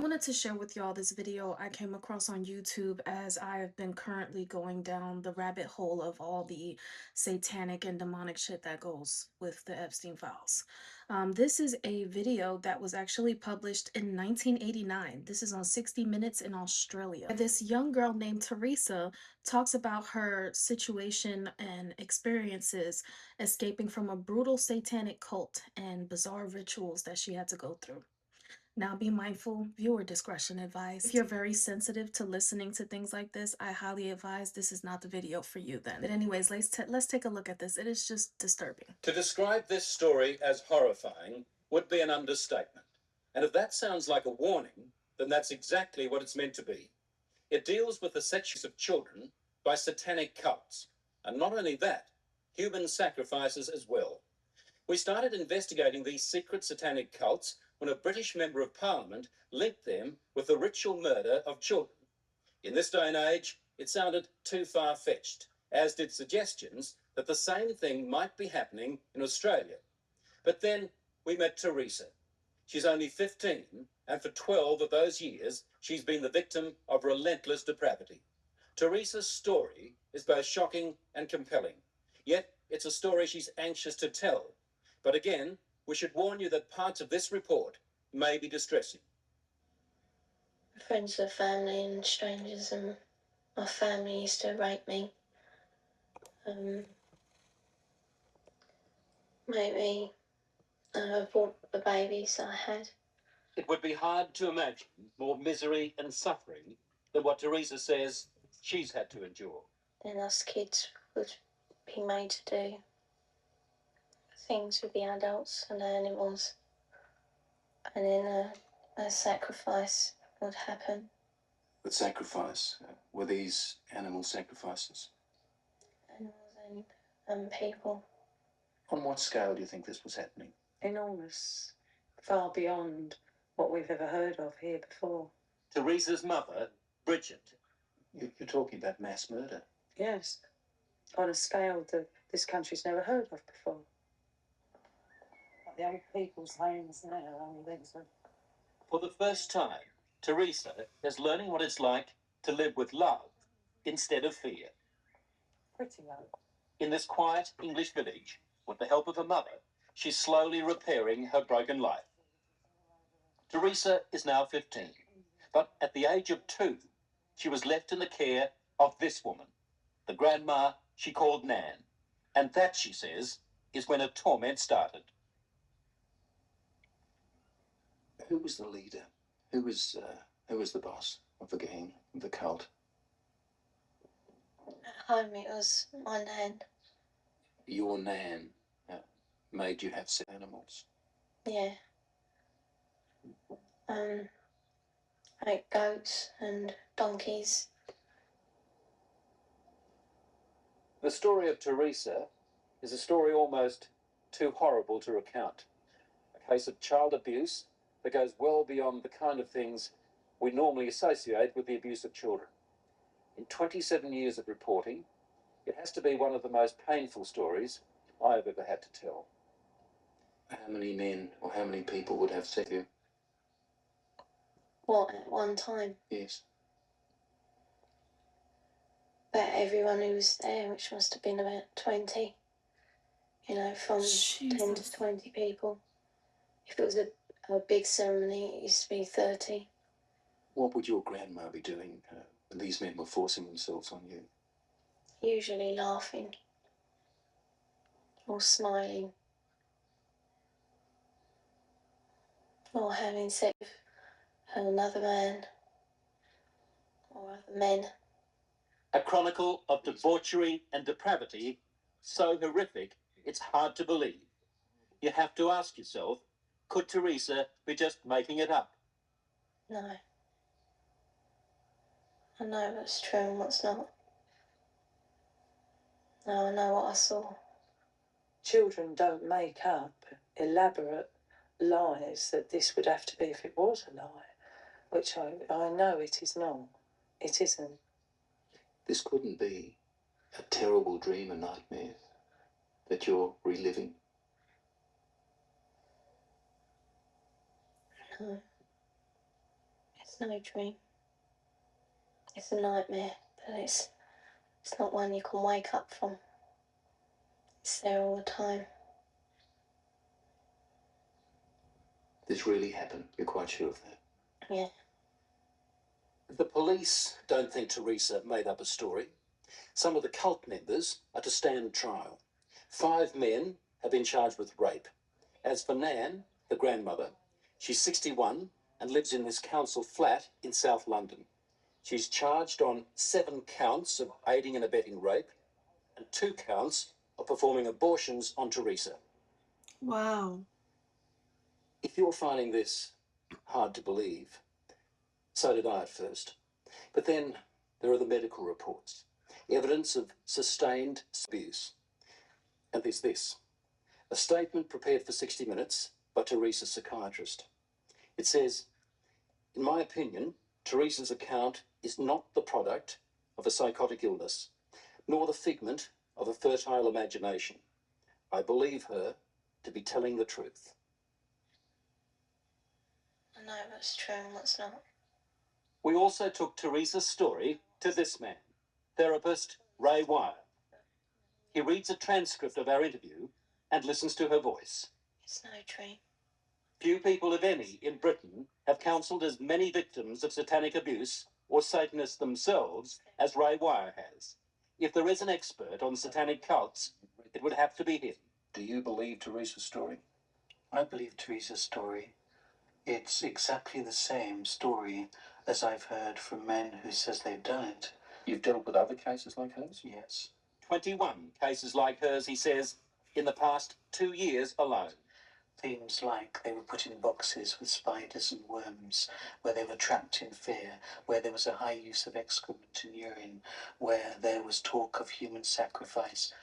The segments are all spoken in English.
Wanted to share with y'all this video I came across on YouTube as I have been currently going down the rabbit hole of all the satanic and demonic shit that goes with the Epstein files. This is a video that was actually published in 1989. This is on 60 Minutes in Australia. This young girl named Teresa talks about her situation and experiences escaping from a brutal satanic cult and bizarre rituals that she had to go through. Now be mindful, viewer discretion advised. If you're very sensitive to listening to things like this, I highly advise this is not the video for you then. But anyways, let's take a look at this. It is just disturbing. To describe this story as horrifying would be an understatement. And if that sounds like a warning, then that's exactly what it's meant to be. It deals with the sex use of children by satanic cults. And not only that, human sacrifices as well. We started investigating these secret satanic cults when a British Member of Parliament linked them with the ritual murder of children. In this day and age, it sounded too far-fetched, as did suggestions that the same thing might be happening in Australia. But then we met Teresa. She's only 15, and for 12 of those years, she's been the victim of relentless depravity. Teresa's story is both shocking and compelling, yet it's a story she's anxious to tell. But again, we should warn you that parts of this report may be distressing. Friends of family and strangers, and my family used to rape me. Make me abort the babies I had. It would be hard to imagine more misery and suffering than what Teresa says she's had to endure. And us kids would be made to do things with the adults and the animals. And then a sacrifice would happen. But sacrifice? Were these animal sacrifices? Animals and people. On what scale do you think this was happening? Enormous. Far beyond what we've ever heard of here before. Teresa's mother, Bridget. You're talking about mass murder? Yes. On a scale that this country's never heard of before. Like the old people's homes now, only things are... For the first time, Teresa is learning what it's like to live with love instead of fear. pretty low. In this quiet English village, with the help of her mother, she's slowly repairing her broken life. Teresa is now 15, but at the age of 2, she was left in the care of this woman, the grandma she called Nan. And that, she says, is when her torment started. Who was the leader? Who was the boss of the gang, of the cult? At home it was my nan. Your Nan made you have animals? Yeah. Like goats and donkeys. The story of Teresa is a story almost too horrible to recount. A case of child abuse that goes well beyond the kind of things we normally associate with the abuse of children. In 27 years of reporting, it has to be one of the most painful stories I have ever had to tell. How many men or how many people would have said you? What, at one time? Yes. But everyone who was there, which must have been about 20, you know, from 10 to 20 people. If it was a big ceremony, it used to be 30. What would your grandma be doing when these men were forcing themselves on you? Usually laughing or smiling or having sex with another man or other men. A chronicle of debauchery and depravity so horrific it's hard to believe. You have to ask yourself, could Teresa be just making it up? No. I know what's true and what's not. Now I know what I saw. Children don't make up elaborate lies that this would have to be if it was a lie, which I know it is not. It isn't. This couldn't be a terrible dream, a nightmare that you're reliving. No. It's no dream. It's a nightmare, but it's not one you can wake up from. It's there all the time. This really happened. You're quite sure of that? Yeah. The police don't think Teresa made up a story. Some of the cult members are to stand trial. 5 men have been charged with rape. As for Nan, the grandmother, she's 61 and lives in this council flat in South London. She's charged on 7 counts of aiding and abetting rape and 2 counts of performing abortions on Teresa. Wow. If you're finding this hard to believe, so did I at first. But then there are the medical reports, evidence of sustained abuse. And there's this, a statement prepared for 60 Minutes by Teresa's psychiatrist. It says, in my opinion, Teresa's account is not the product of a psychotic illness, nor the figment of a fertile imagination. I believe her to be telling the truth. I know what's true and what's not. We also took Teresa's story to this man, therapist Ray Wire. He reads a transcript of our interview and listens to her voice. It's no dream. Few people, if any, in Britain have counselled as many victims of satanic abuse or Satanists themselves as Ray Wire has. If there is an expert on satanic cults, it would have to be him. Do you believe Teresa's story? I believe Teresa's story. It's exactly the same story as I've heard from men who says they've done it. You've dealt with other cases like hers? Yes. 21 cases like hers, he says, in the past 2 years alone. Themes like they were put in boxes with spiders and worms, where they were trapped in fear, where there was a high use of excrement and urine, where there was talk of human sacrifice.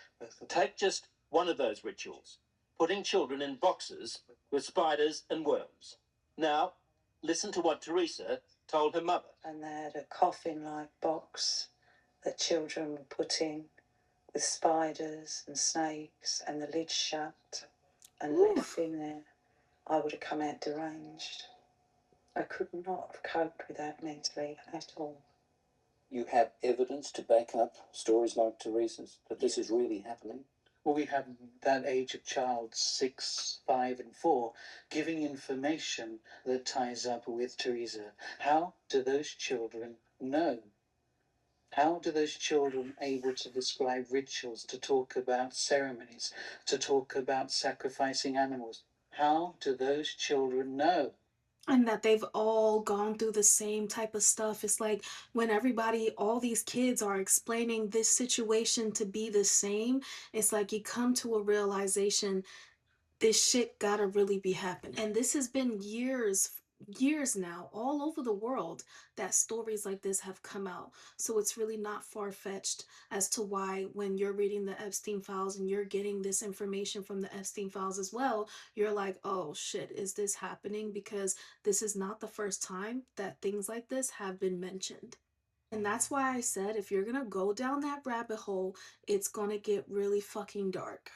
Take just one of those rituals, putting children in boxes with spiders and worms. Now, listen to what Teresa told her mother. And they had a coffin-like box that children were put in with spiders and snakes and the lid shut and left in there. I would have come out deranged. I could not have coped with that mentally at all. You have evidence to back up stories like Teresa's, that this is really happening? Well, we have that age of child, 6, 5 and 4, giving information that ties up with Teresa. How do those children know? How do those children able to describe rituals, to talk about ceremonies, to talk about sacrificing animals? How do those children know? And that they've all gone through the same type of stuff. It's like when everybody, all these kids are explaining this situation to be the same, it's like you come to a realization this shit gotta really be happening. And this has been years now, all over the world, that stories like this have come out. So it's really not far-fetched as to why when you're reading the Epstein files and you're getting this information from the Epstein files as well, you're like, oh shit, is this happening? Because this is not the first time that things like this have been mentioned. And that's why I said if you're gonna go down that rabbit hole, it's gonna get really fucking dark.